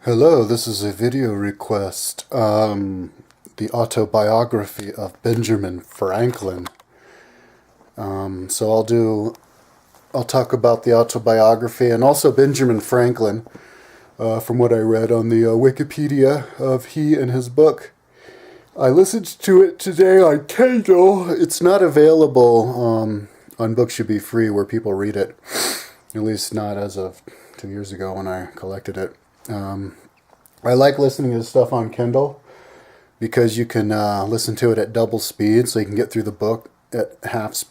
Hello, this is a video request. The autobiography of Benjamin Franklin. I'll talk about the autobiography and also Benjamin Franklin, from what I read on the Wikipedia of he and his book. I listened to it today on Kindle. It's not available on Books Should Be Free where people read it, at least not as of 2 years ago when I collected it. I like listening to stuff on Kindle because you can listen to it at double speed, so you can get through the book at in half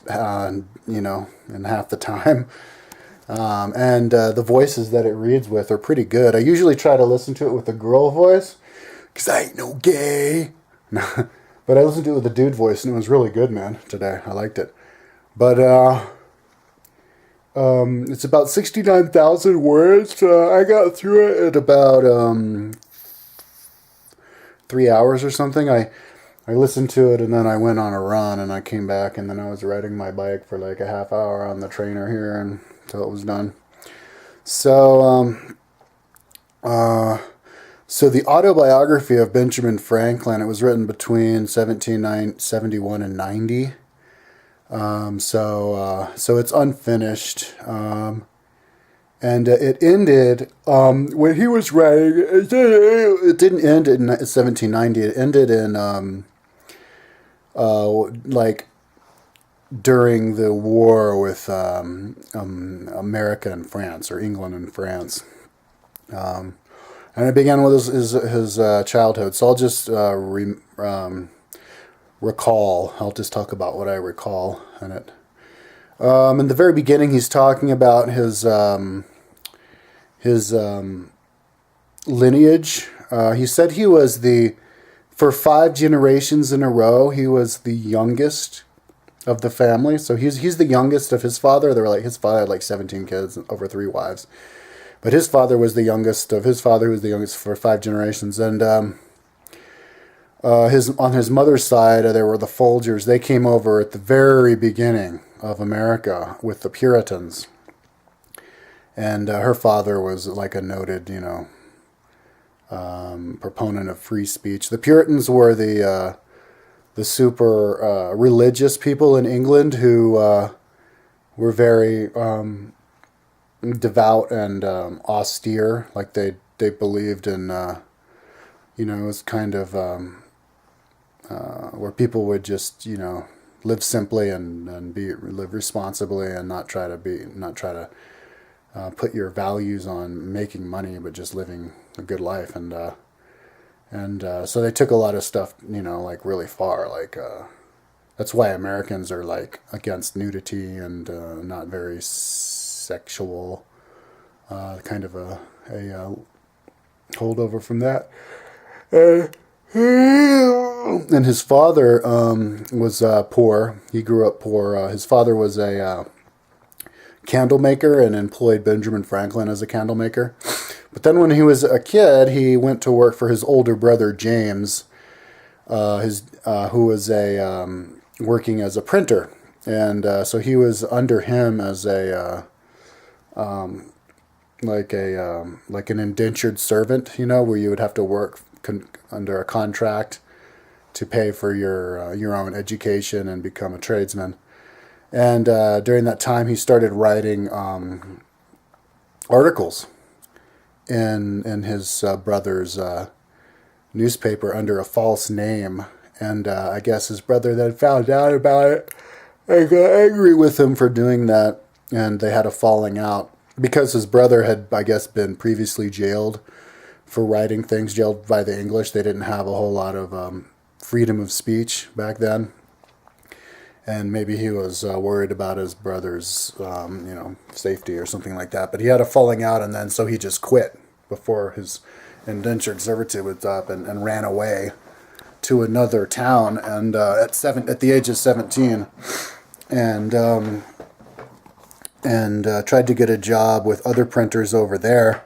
the time. And the voices that it reads with are pretty good. I usually try to listen to it with a girl voice because I ain't no gay. But I listened to it with a dude voice, and it was really good, man, today. I liked it. But it's about 69,000 words. I got through it at about 3 hours or something. I listened to it, and then I went on a run, and I came back, and then I was riding my bike for like a half hour on the trainer here until it was done. So the autobiography of Benjamin Franklin, it was written between 1771 and 90. So it's unfinished. And it ended when he was writing. It didn't end in 1790. It ended in like during the war with America and France, or England and France. And it began with his childhood. So I'll just recall. I'll just talk about what I recall in it. In the very beginning, he's talking about his lineage. He said he was for 5 generations in a row, he was the youngest of the family. So he's the youngest of his father. His father had like 17 kids, over 3 wives. But his father was the youngest of his father, who was the youngest for 5 generations. And on his mother's side, there were the Folgers. They came over at the very beginning of America with the Puritans. And her father was like a noted, proponent of free speech. The Puritans were the super religious people in England who were very devout and austere. Like they believed in, it was kind of where people would just, live simply and live responsibly and not try to put your values on making money, but just living a good life. And so they took a lot of stuff, like really far. Like that's why Americans are like against nudity and not very sexual. Kind of a holdover from that. And his father was poor. He grew up poor. His father was a candle maker and employed Benjamin Franklin as a candle maker. But then when he was a kid, he went to work for his older brother, James, who was working as a printer. And so he was under him as like an indentured servant, where you would have to work under a contract to pay for your own education and become a tradesman. And during that time, he started writing articles in his brother's newspaper under a false name. And I guess his brother then found out about it and got angry with him for doing that. And they had a falling out because his brother had, I guess, been previously jailed for writing things, jailed by the English. They didn't have a whole lot of freedom of speech back then. And maybe he was worried about his brother's, safety or something like that. But he had a falling out, and then so he just quit before his indentured servitude was up and ran away to another town. And at the age of 17, and tried to get a job with other printers over there,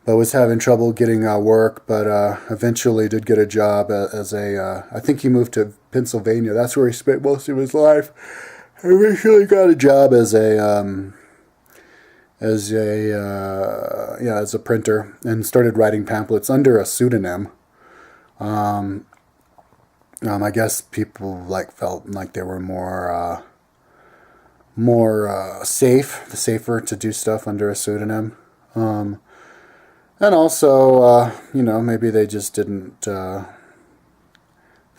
but was having trouble getting work, but eventually did get a job as I think he moved to Pennsylvania. That's where he spent most of his life. I eventually got a job as a as a printer, and started writing pamphlets under a pseudonym. I guess people felt like they were more safer to do stuff under a pseudonym. And also, maybe they just didn't.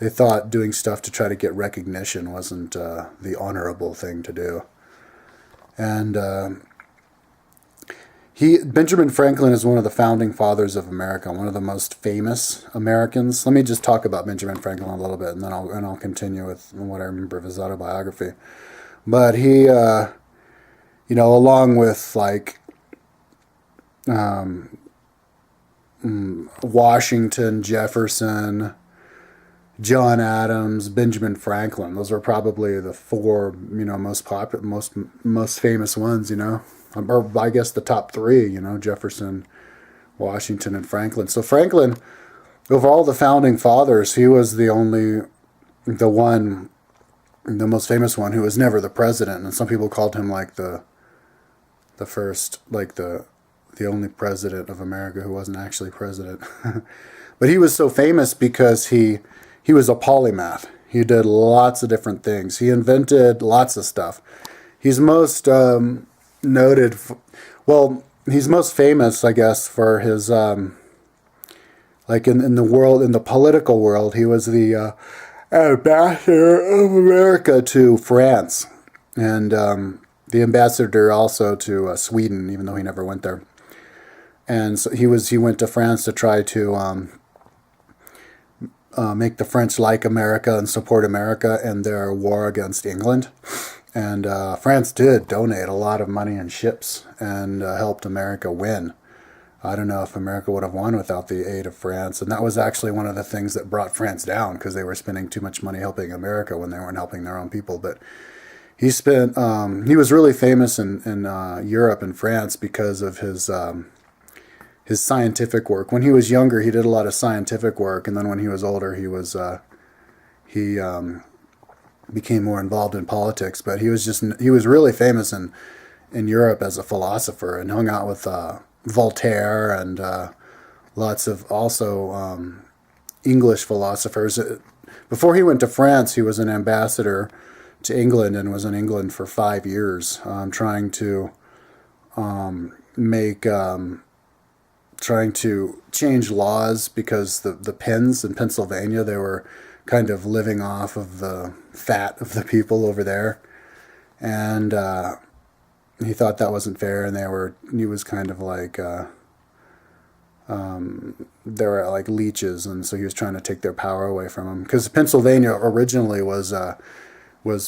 They thought doing stuff to try to get recognition wasn't the honorable thing to do. And Benjamin Franklin is one of the founding fathers of America, one of the most famous Americans. Let me just talk about Benjamin Franklin a little bit, and then I'll continue with what I remember of his autobiography. But he, along with Washington, Jefferson, John Adams, Benjamin Franklin. Those are probably the four, most famous ones. Or I guess the top three. Jefferson, Washington, and Franklin. So Franklin, of all the founding fathers, he was the most famous one who was never the president. And some people called him the first, the only president of America who wasn't actually president. But he was so famous because he was a polymath. He did lots of different things. He invented lots of stuff. He's most noted, he's most famous, I guess, for his, in the political world, he was the ambassador of America to France. And the ambassador also to Sweden, even though he never went there. And so he went to France to try to make the French like America and support America in their war against England. And France did donate a lot of money and ships and helped America win. I don't know if America would have won without the aid of France. And that was actually one of the things that brought France down, because they were spending too much money helping America when they weren't helping their own people. But he was really famous in Europe and France because of his scientific work. When he was younger, he did a lot of scientific work, and then when he was older, he became more involved in politics. But he was really famous in Europe as a philosopher, and hung out with Voltaire and lots of also English philosophers. Before he went to France, he was an ambassador to England and was in England for 5 years, trying to change laws, because the Penns in Pennsylvania, they were kind of living off of the fat of the people over there. And he thought that wasn't fair, and he was kind of they were like leeches, and so he was trying to take their power away from them. Because Pennsylvania originally was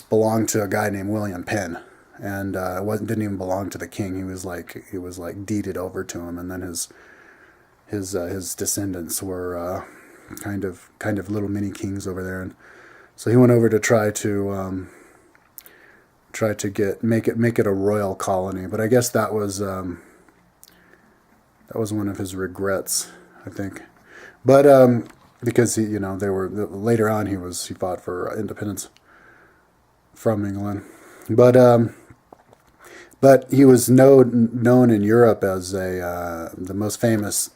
belonged to a guy named William Penn, and didn't even belong to the king. He was deeded over to him, and then his descendants were kind of little mini kings over there. And so he went over to try to make it a royal colony. But I guess that was one of his regrets, I think. But because later on he fought for independence from England. But he was known in Europe as the most famous.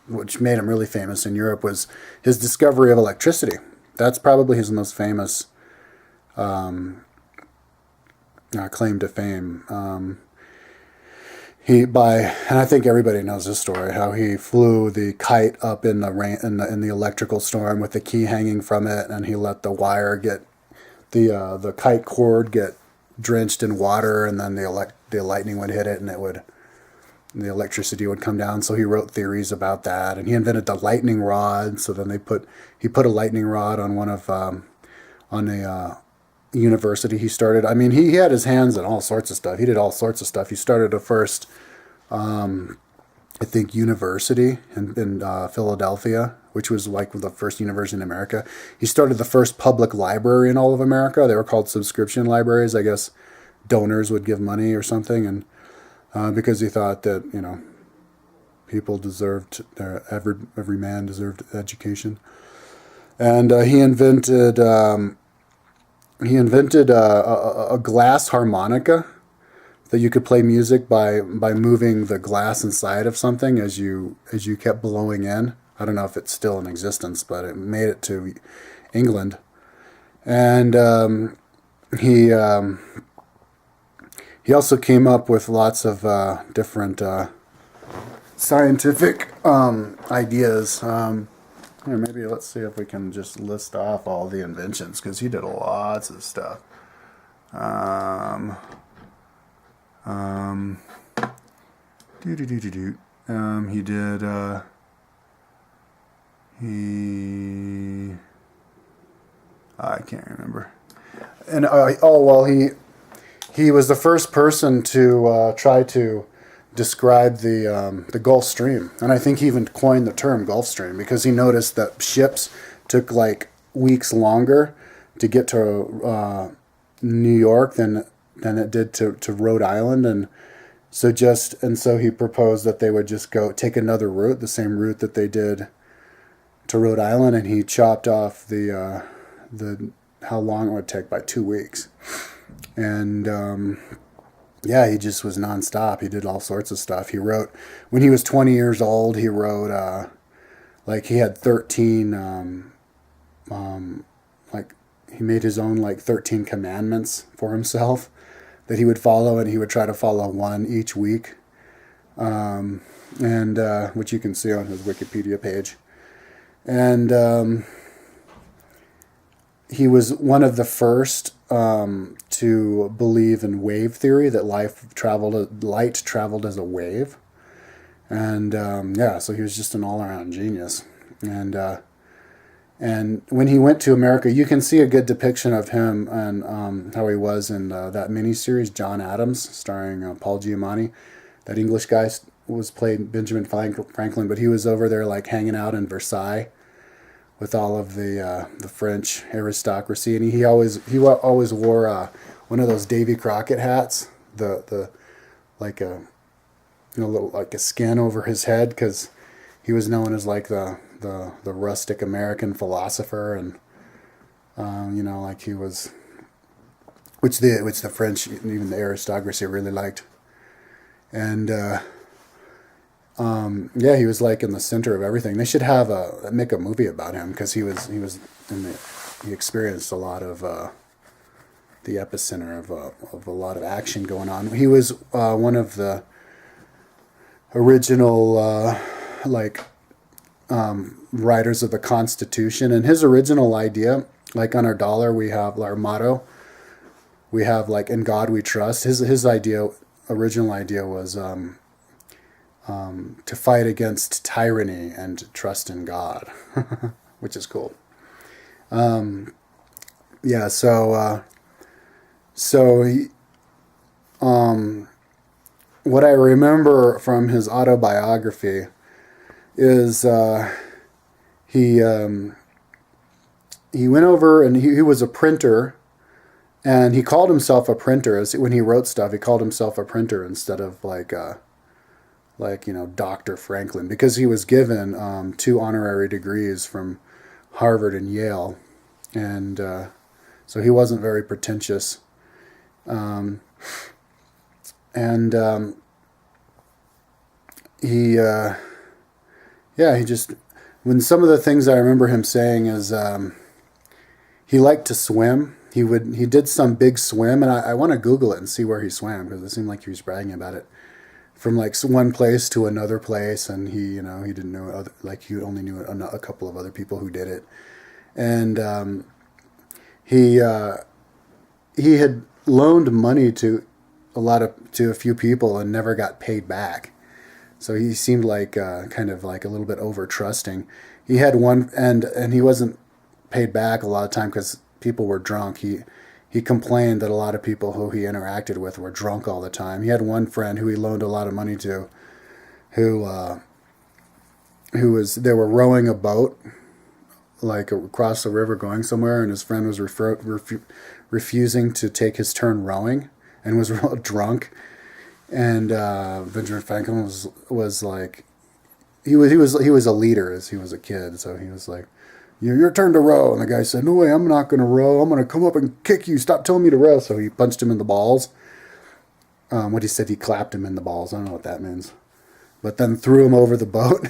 Which made him really famous in Europe was his discovery of electricity. That's probably his most famous claim to fame. And I think everybody knows this story, how he flew the kite up in the rain in the electrical storm with the key hanging from it, and he let the wire get the kite cord get drenched in water, and then the lightning would hit it, and the electricity would come down. So he wrote theories about that, and he invented the lightning rod. So then he put a lightning rod on on a university he started. I mean, he had his hands in all sorts of stuff. He did all sorts of stuff. He started the first, I think, university in Philadelphia, which was the first university in America. He started the first public library in all of America. They were called subscription libraries. I guess donors would give money or something, and because he thought that people deserved every man deserved education, and he invented a glass harmonica that you could play music by moving the glass inside of something as you kept blowing in. I don't know if it's still in existence, but it made it to England, and he also came up with lots of different scientific ideas. Here, maybe let's see if we can just list off all the inventions, because he did lots of stuff. He did. I can't remember. And he was the first person to try to describe the Gulf Stream, and I think he even coined the term Gulf Stream because he noticed that ships took like weeks longer to get to New York than it did to Rhode Island, and so he proposed that they would just go take another route, the same route that they did to Rhode Island, and he chopped off the how long it would take by 2 weeks, and he just was nonstop. He did all sorts of stuff. He wrote when he was 20 years old. He wrote he had 13 he made his own 13 commandments for himself that he would follow, and he would try to follow one each week, and which you can see on his Wikipedia page. And he was one of the first to believe in wave theory, that light traveled as a wave, and so he was just an all-around genius. And when he went to America, you can see a good depiction of him and how he was in that miniseries, John Adams, starring Paul Giamatti. That English guy was played Benjamin Franklin, but he was over there hanging out in Versailles with all of the French aristocracy, and he always wore one of those Davy Crockett hats, the a skin over his head, because he was known as the rustic American philosopher, and he was, which the French, even the aristocracy, really liked, and he was in the center of everything. They should make a movie about him, because he experienced a lot of the epicenter of a lot of action going on. He was one of the original writers of the Constitution, and his original idea, on our dollar we have our motto, we have "In God We Trust." His original idea was to fight against tyranny and trust in God, which is cool. What I remember from his autobiography is he went over, and he was a printer, and he called himself a printer. When he wrote stuff, he called himself a printer instead of Dr. Franklin, because he was given 2 honorary degrees from Harvard and Yale, and so he wasn't very pretentious. He just, when some of the things I remember him saying is he liked to swim. He did some big swim, and I want to Google it and see where he swam, because it seemed like he was bragging about it, from one place to another place, and he didn't know he only knew a couple of other people who did it, and he had loaned money to a few people and never got paid back. So he seemed kind of a little bit over trusting. He had one, and he wasn't paid back a lot of time because people were drunk. He complained that a lot of people who he interacted with were drunk all the time. He had one friend who he loaned a lot of money to, they were rowing a boat across the river going somewhere, and his friend was refusing to take his turn rowing and was real drunk. And Benjamin Franklin was he was a leader as he was a kid, so he was like, your turn to row. And the guy said, no way, I'm not going to row. I'm going to come up and kick you. Stop telling me to row. So he punched him in the balls. what he said, he clapped him in the balls. I don't know what that means. But then threw him over the boat.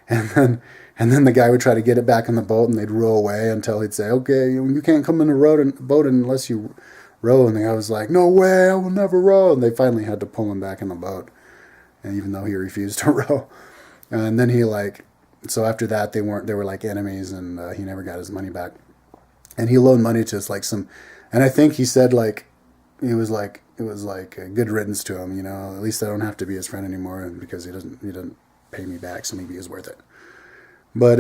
And then the guy would try to get it back on the boat, and they'd row away until he'd say, okay, you can't come in the boat unless you row. And the guy was like, no way, I will never row. And they finally had to pull him back in the boat. And even though he refused to row. And then so after that, they were like enemies, and he never got his money back. And he loaned money to and I think he said it was like a good riddance to him, at least I don't have to be his friend anymore because he doesn't pay me back, so maybe it's worth it. But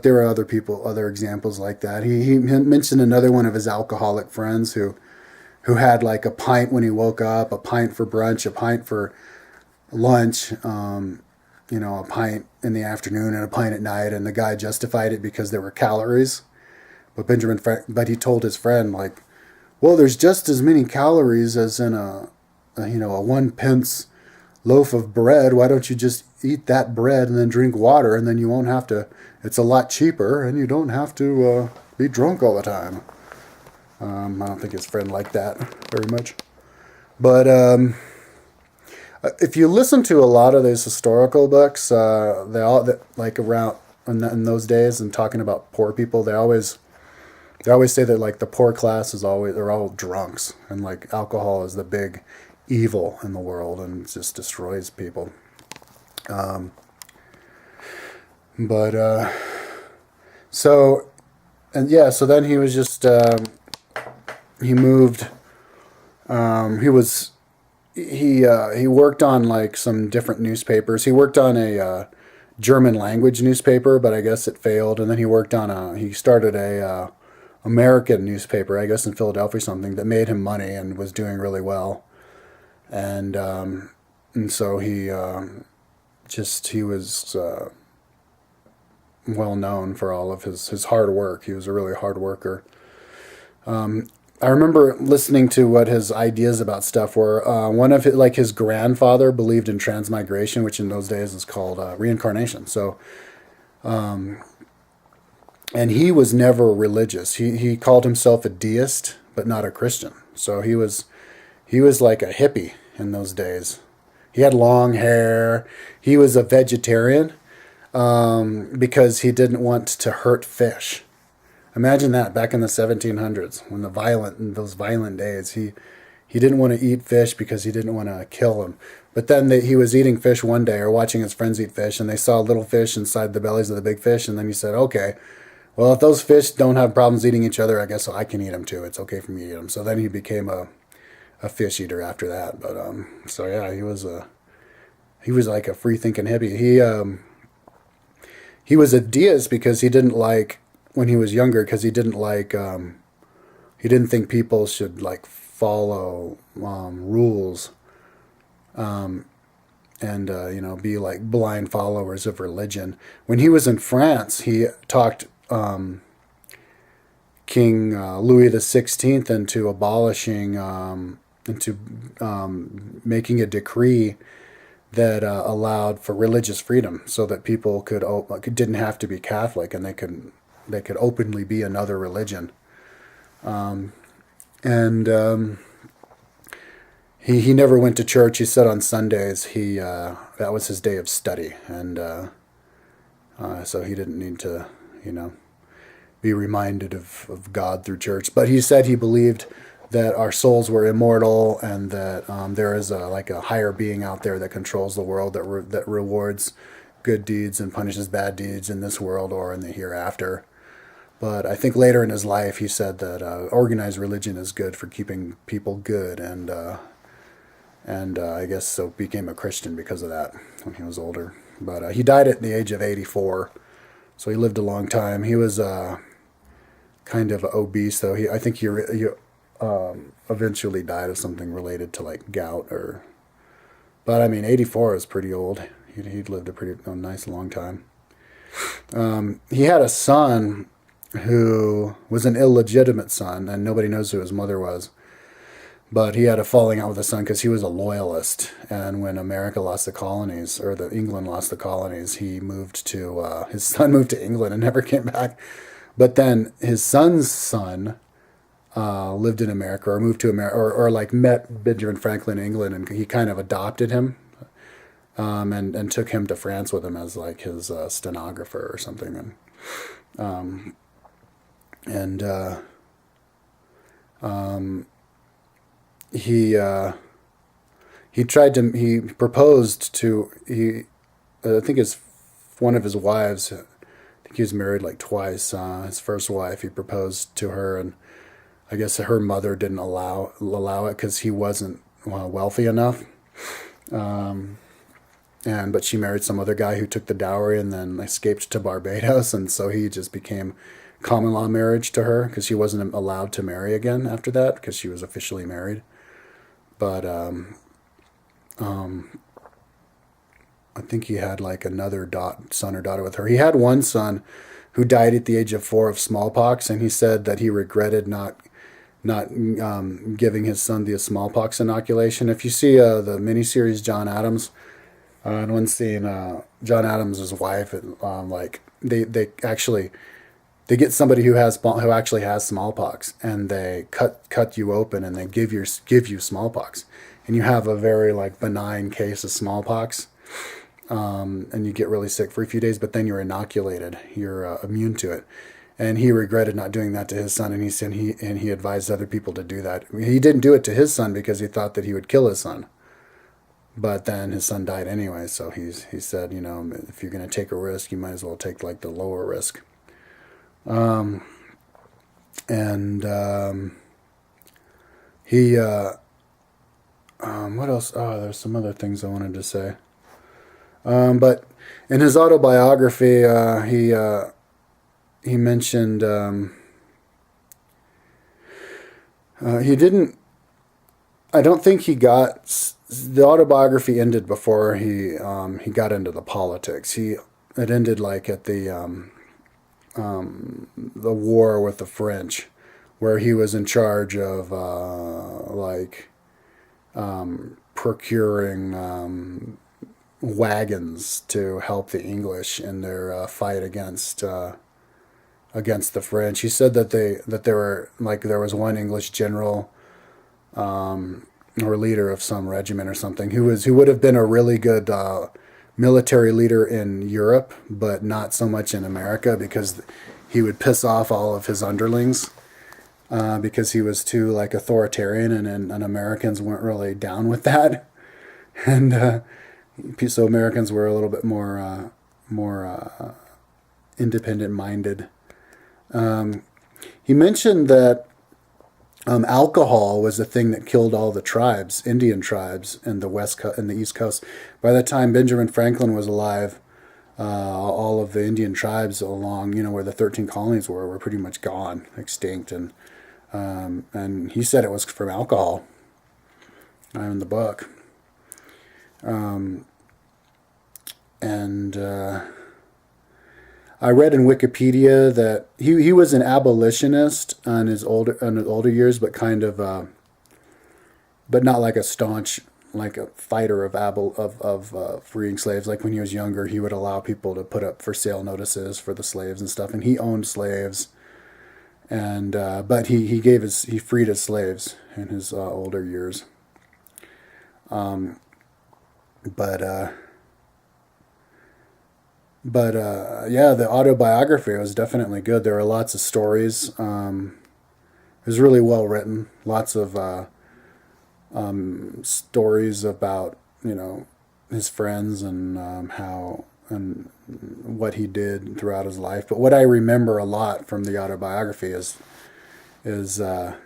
there are other examples like that. He mentioned another one of his alcoholic friends who had like a pint when he woke up, a pint for brunch, a pint for lunch, a pint in the afternoon and a pint at night, and the guy justified it because there were calories. But he told his friend, well, there's just as many calories as in a 1 pence loaf of bread. Why don't you just eat that bread and then drink water, and then you won't have to, it's a lot cheaper, and you don't have to be drunk all the time. I don't think his friend liked that very much. But if you listen to a lot of these historical books, they all around in those days and talking about poor people, they always say that the poor class they're all drunks, and alcohol is the big evil in the world and it just destroys people. So then he was just he moved. He worked on some different newspapers. He worked on a German language newspaper, but I guess it failed. And then he started a American newspaper, I guess in Philadelphia or something, that made him money and was doing really well. And so he was well known for all of his hard work. He was a really hard worker. I remember listening to what his ideas about stuff were. One of his grandfather believed in transmigration, which in those days is called reincarnation. So, and he was never religious. He called himself a deist, but not a Christian. So he was like a hippie in those days. He had long hair. He was a vegetarian because he didn't want to hurt fish. Imagine that back in the 1700s, when in those violent days, he didn't want to eat fish because he didn't want to kill them. But then he was eating fish one day, or watching his friends eat fish, and they saw little fish inside the bellies of the big fish, and then he said, okay, well, if those fish don't have problems eating each other, I guess I can eat them too. It's okay for me to eat them. So then he became a fish eater after that. But so yeah, he was like a free thinking hippie. He was a deist because he didn't when he was younger, because he didn't he didn't think people should follow rules, and be blind followers of religion. When he was in France, he talked King Louis XVI into abolishing, making a decree that allowed for religious freedom, so that people didn't have to be Catholic, and they could openly be another religion. He never went to church. He said on Sundays that was his day of study, and so he didn't need to be reminded of God through church. But he said he believed that our souls were immortal, and that there is a higher being out there that controls the world, that rewards good deeds and punishes bad deeds in this world or in the hereafter. But I think later in his life he said that organized religion is good for keeping people good, and I guess so became a Christian because of that when he was older. But he died at the age of 84, so he lived a long time. He was kind of obese, though. I think he eventually died of something related to gout or. But I mean, 84 is pretty old. He'd lived a nice long time. He had a son who was an illegitimate son, and nobody knows who his mother was. But he had a falling out with the son because he was a loyalist. And when America lost the colonies, or England lost the colonies, his son moved to England and never came back. But then his son's son lived in America or moved to America or like met Benjamin Franklin in England, and he kind of adopted him, and took him to France with him as like his stenographer or something, and he he proposed to I think his one of his wives. I think he was married like twice. His first wife, he proposed to her, and I guess her mother didn't allow it because he wasn't wealthy enough. But she married some other guy who took the dowry and then escaped to Barbados, and so he just became common law marriage to her because she wasn't allowed to marry again after that because she was officially married. But I think he had like another son or daughter with her. He had one son who died at the age of 4 of smallpox, and he said that he regretted not giving his son the smallpox inoculation. If you see the miniseries John Adams, in one scene, John Adams' wife, like they actually they get somebody who actually has smallpox, and they cut you open, and they give you smallpox, and you have a very like benign case of smallpox, and you get really sick for a few days, but then you're inoculated, you're immune to it. And he regretted not doing that to his son, and he advised other people to do that. I mean, he didn't do it to his son because he thought that he would kill his son. But then his son died anyway, so he said, if you're going to take a risk, you might as well take like the lower risk. And he what else? Oh, there's some other things I wanted to say. But in his autobiography, he mentioned he didn't. I don't think he got the autobiography ended before he got into the politics. It ended like at the war with the French, where he was in charge of procuring wagons to help the English in their fight against the French. He said that there was one English general, or leader of some regiment or something, who would have been a really good military leader in Europe, but not so much in America, because he would piss off all of his underlings, because he was too like authoritarian, and Americans weren't really down with that, and so Americans were a little bit more independent minded. He mentioned that alcohol was the thing that killed all the tribes, Indian tribes, in the East Coast. By the time Benjamin Franklin was alive, all of the Indian tribes along, where the 13 colonies were pretty much gone, extinct, and he said it was from alcohol. In the book, I read in Wikipedia that he was an abolitionist in his older years, but kind of, but not like a staunch, like a fighter of freeing slaves. Like when he was younger, he would allow people to put up for sale notices for the slaves and stuff, and he owned slaves. And but he freed his slaves in his older years. Yeah, the autobiography was definitely good. There were lots of stories. It was really well written. Lots of stories about his friends and how and what he did throughout his life. But what I remember a lot from the autobiography is a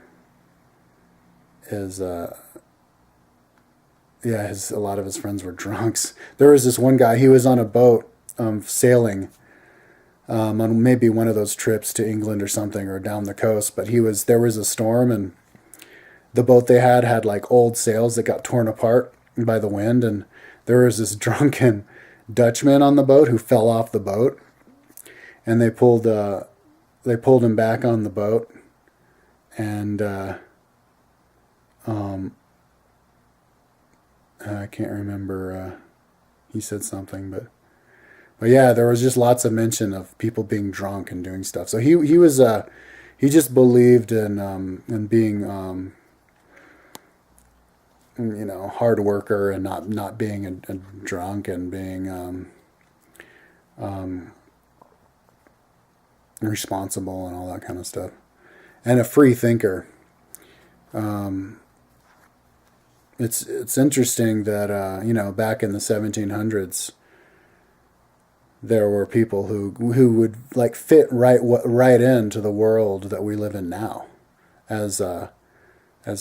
lot of his friends were drunks. There was this one guy. He was on a boat, sailing, on maybe one of those trips to England or something, or down the coast. But there was a storm, and the boat they had like old sails that got torn apart by the wind, and there was this drunken Dutchman on the boat who fell off the boat, and they pulled him back on the boat, and I can't remember. He said something, but yeah, there was just lots of mention of people being drunk and doing stuff. So he was he just believed in being hard worker and not being a drunk and being responsible and all that kind of stuff, and a free thinker. It's interesting that back in the 1700s there were people who would like fit right into the world that we live in now, as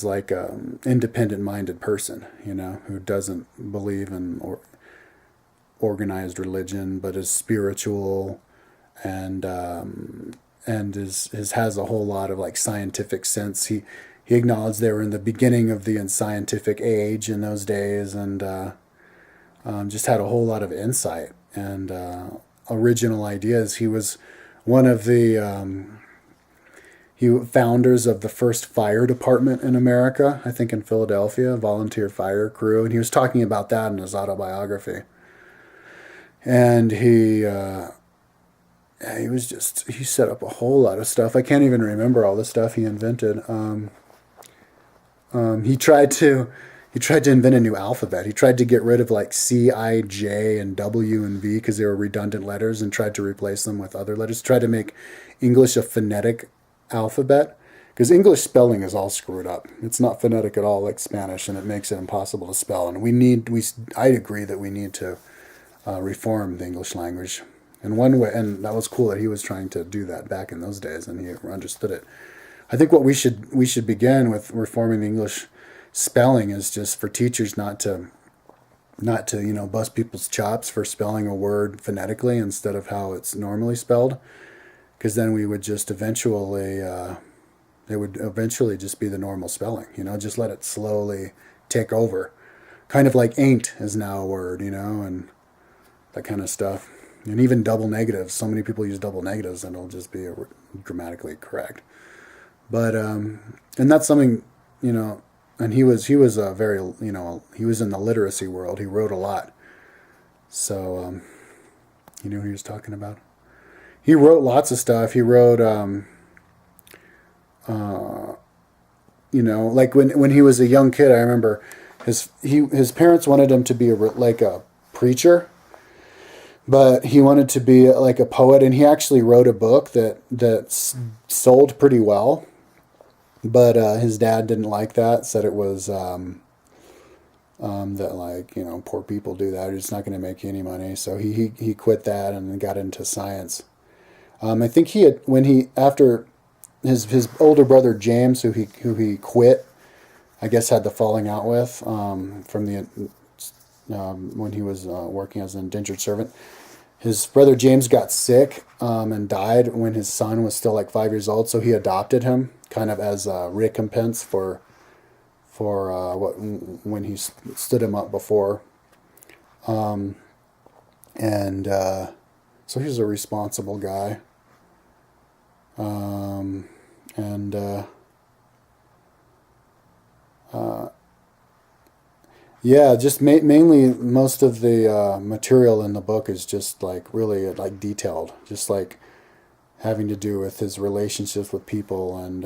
like independent minded person, who doesn't believe in organized religion but is spiritual, and has a whole lot of like scientific sense. He acknowledged they were in the beginning of the scientific age in those days, and just had a whole lot of insight and original ideas. He was one of the founders of the first fire department in America, I think in Philadelphia, volunteer fire crew, and he was talking about that in his autobiography. And he set up a whole lot of stuff. I can't even remember all the stuff he invented. He tried to invent a new alphabet. He tried to get rid of like C, I, J, and W and V because they were redundant letters, and tried to replace them with other letters. Tried to make English a phonetic alphabet, because English spelling is all screwed up. It's not phonetic at all like Spanish, and it makes it impossible to spell. And I agree that we need to reform the English language. And one way, and that was cool that he was trying to do that back in those days, and he understood it. I think what we should begin with reforming the English spelling is just for teachers not to bust people's chops for spelling a word phonetically instead of how it's normally spelled, because then we would just eventually it would eventually just be the normal spelling. Just let it slowly take over, kind of like ain't is now a word, and that kind of stuff. And even double negatives. So many people use double negatives, and it'll just be grammatically correct. But and that's something, and he was a very, he was in the literacy world. He wrote a lot. So he knew what he was talking about. He wrote lots of stuff. He wrote like when he was a young kid, I remember his parents wanted him to be like a preacher, but he wanted to be like a poet, and he actually wrote a book that sold pretty well. But his dad didn't like that, said it was that like, poor people do that, it's not going to make you any money. So he quit that and got into science. I think after his older brother James, who he quit, I guess had the falling out with from the when he was working as an indentured servant. His brother James got sick and died when his son was still like 5 years old, so he adopted him kind of as a recompense for when he stood him up before. So he's a responsible guy. Yeah, just mainly most of the material in the book is just like really like detailed, just like having to do with his relationships with people and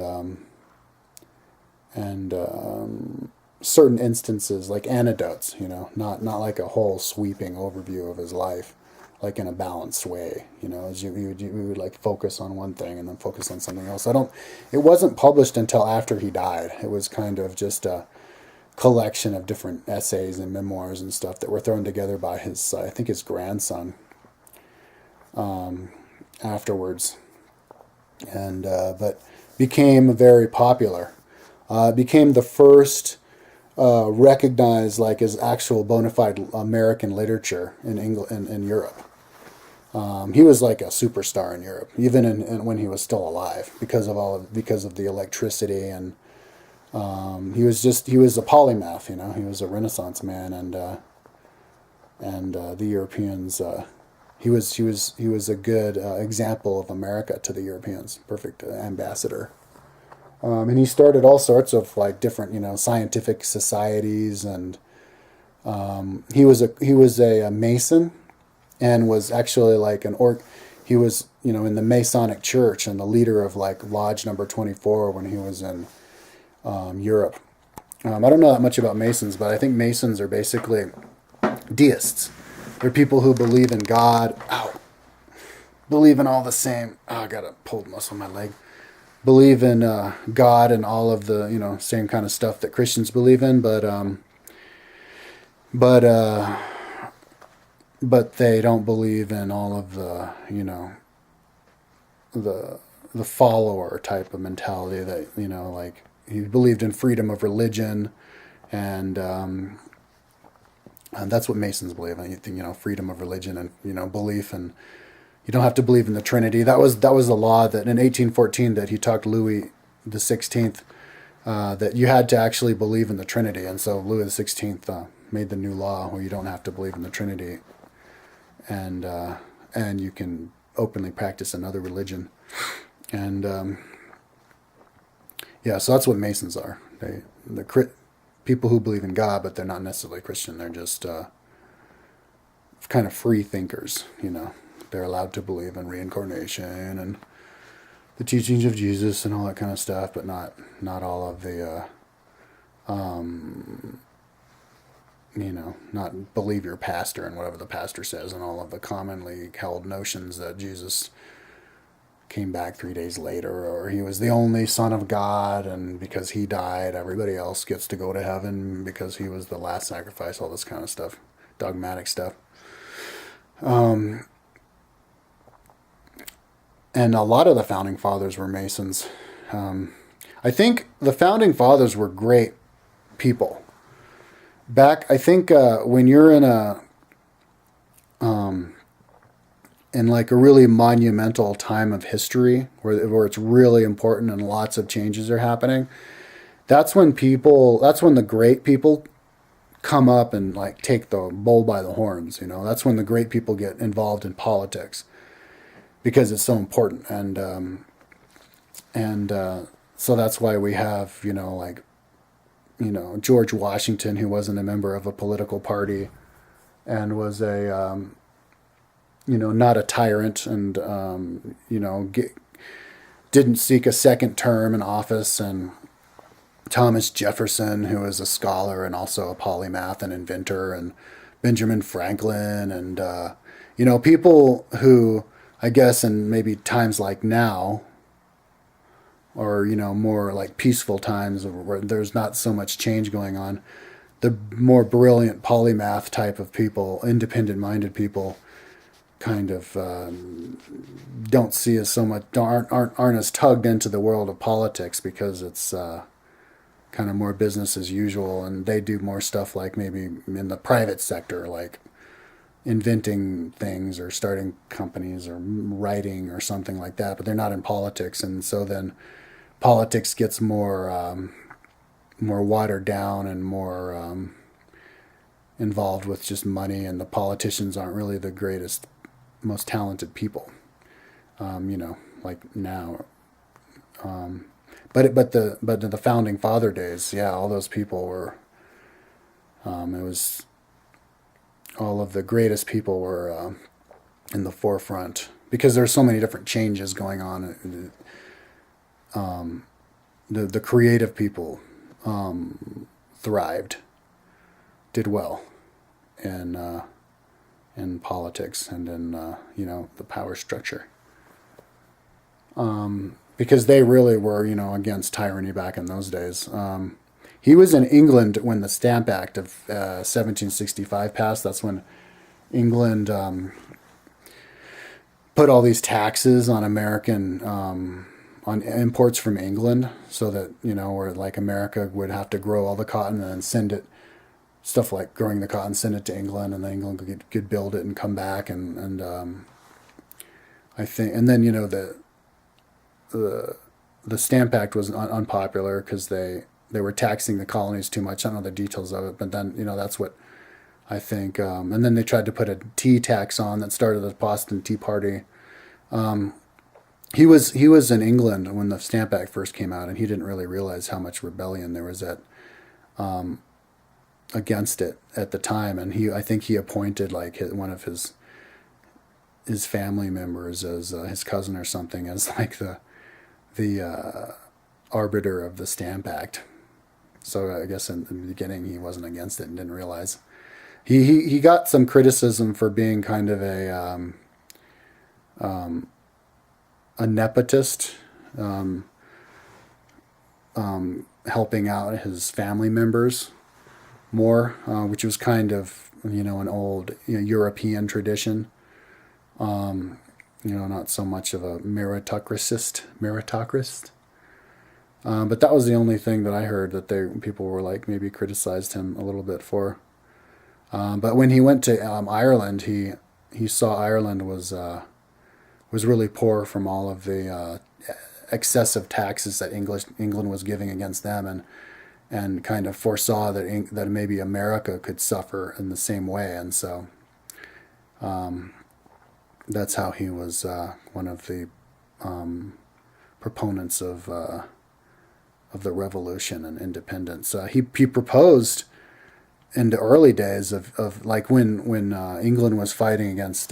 certain instances, like anecdotes, not like a whole sweeping overview of his life, like in a balanced way, as you would like focus on one thing and then focus on something else. It wasn't published until after he died. It was kind of just a collection of different essays and memoirs and stuff that were thrown together by his, I think his grandson, afterwards, and but became very popular. Became the first recognized like as actual bona fide American literature in England in Europe. He was like a superstar in Europe, even when he was still alive, because of the electricity, and he was a polymath. He was a Renaissance man, and the Europeans. He was a good example of America to the Europeans. Perfect ambassador. And he started all sorts of like different scientific societies, and he was a Mason, and was actually like he was, in the Masonic Church and the leader of like Lodge Number 24 when he was in Europe. I don't know that much about Masons, but I think Masons are basically deists. They're people who believe in God. Ow. Believe in all the same. Oh, I got a pulled muscle in my leg. Believe in God and all of the same kind of stuff that Christians believe in, but they don't believe in all of the the follower type of mentality that like he believed in freedom of religion, and that's what Masons believe in. Freedom of religion and belief, and you don't have to believe in the Trinity. That was the law that in 1814 that he talked Louis the 16th that you had to actually believe in the Trinity, and so Louis the 16th made the new law where you don't have to believe in the Trinity, and you can openly practice another religion, and yeah, so that's what Masons are. They're people who believe in God, but they're not necessarily Christian. They're just kind of free thinkers. They're allowed to believe in reincarnation and the teachings of Jesus and all that kind of stuff, but not all of the not believe your pastor and whatever the pastor says and all of the commonly held notions that Jesus came back 3 days later, or he was the only son of God, and because he died, everybody else gets to go to heaven because he was the last sacrifice, all this kind of stuff, dogmatic stuff. And a lot of the founding fathers were Masons. I think the founding fathers were great people. I think when you're in like a really monumental time of history where it's really important and lots of changes are happening, that's when the great people come up and like take the bull by the horns. That's when the great people get involved in politics because it's so important, and so that's why we have George Washington, who wasn't a member of a political party and was a not a tyrant, and didn't seek a second term in office, and Thomas Jefferson, who was a scholar and also a polymath and inventor, and Benjamin Franklin, and people who I guess in maybe times like now, or more like peaceful times where there's not so much change going on, the more brilliant polymath type of people, independent-minded people, kind of don't see as so much, aren't as tugged into the world of politics because it's kind of more business as usual, and they do more stuff like maybe in the private sector, like inventing things or starting companies or writing or something like that, but they're not in politics, and so then politics gets more watered down and more involved with just money, and the politicians aren't really the greatest, most talented people, like now. But in the founding father days, yeah, all those people were. It was all of the greatest people were in the forefront because there's so many different changes going on. The creative people thrived, did well in politics and in the power structure, because they really were against tyranny back in those days. He was in England when the Stamp Act of 1765 passed. That's when England put all these taxes on American on imports from England, so that where like America would have to grow all the cotton and then send it, stuff like growing the cotton, send it to England, and then England could build it and come back, and I think, and then the Stamp Act was unpopular because they were taxing the colonies too much. I don't know the details of it, but then that's what I think. And then they tried to put a tea tax on that started the Boston Tea Party. He was in England when the Stamp Act first came out, and he didn't really realize how much rebellion there was against it at the time. And I think he appointed like one of his family members as his cousin or something as like the arbiter of the Stamp Act. So I guess in the beginning he wasn't against it and didn't realize. He got some criticism for being kind of a nepotist, helping out his family members more, which was kind of an old European tradition. Not so much of a meritocratist. But that was the only thing that I heard that people were like maybe criticized him a little bit for. But when he went to Ireland, he saw Ireland was really poor from all of the excessive taxes that England was giving against them, and kind of foresaw that maybe America could suffer in the same way, and so that's how he was one of the proponents of the revolution and independence. He proposed in the early days of like when England was fighting against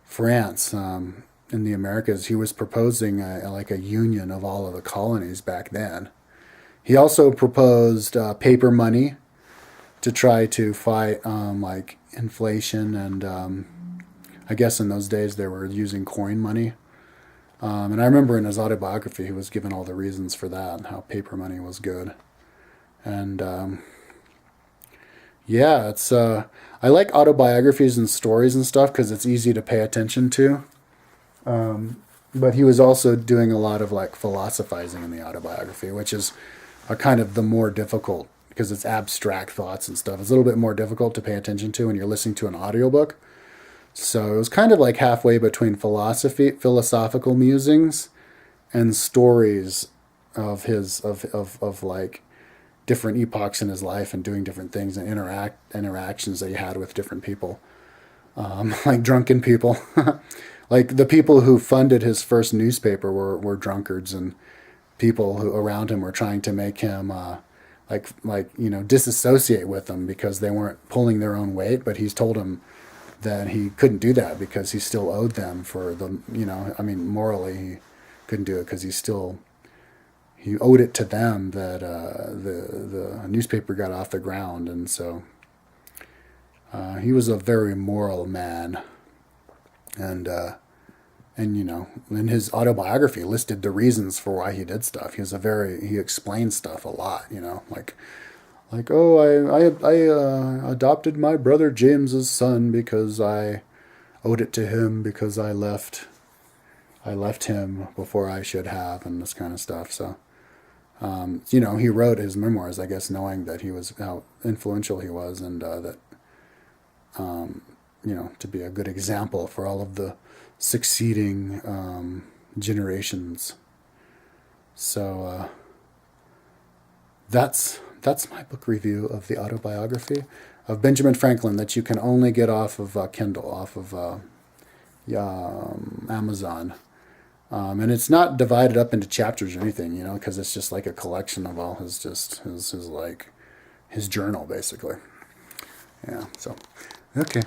France in the Americas. He was proposing like a union of all of the colonies back then. He also proposed paper money to try to fight like inflation, and I guess in those days they were using coin money. And I remember in his autobiography he was given all the reasons for that and how paper money was good. And yeah, it's I like autobiographies and stories and stuff because it's easy to pay attention to. But he was also doing a lot of like philosophizing in the autobiography, which is a kind of the more difficult, because it's abstract thoughts and stuff. It's a little bit more difficult to pay attention to when you're listening to an audiobook. So it was kind of like halfway between philosophical musings and stories of his of like different epochs in his life and doing different things and interactions that he had with different people, like drunken people. Like the people who funded his first newspaper were drunkards, and people who around him were trying to make him disassociate with them because they weren't pulling their own weight. But he's told him that he couldn't do that because he still owed them for the morally he couldn't do it because he owed it to them that the newspaper got off the ground. And so he was a very moral man, and in his autobiography listed the reasons for why he did stuff. He explained stuff a lot, I adopted my brother James's son because I owed it to him because I left him before I should have, and this kind of stuff. So he wrote his memoirs, I guess, knowing that how influential he was, and that to be a good example for all of the succeeding generations. So that's my book review of the autobiography of Benjamin Franklin that you can only get off of Kindle, off of Amazon. And it's not divided up into chapters or anything, because it's just like a collection of all his journal, basically. Yeah, so, okay.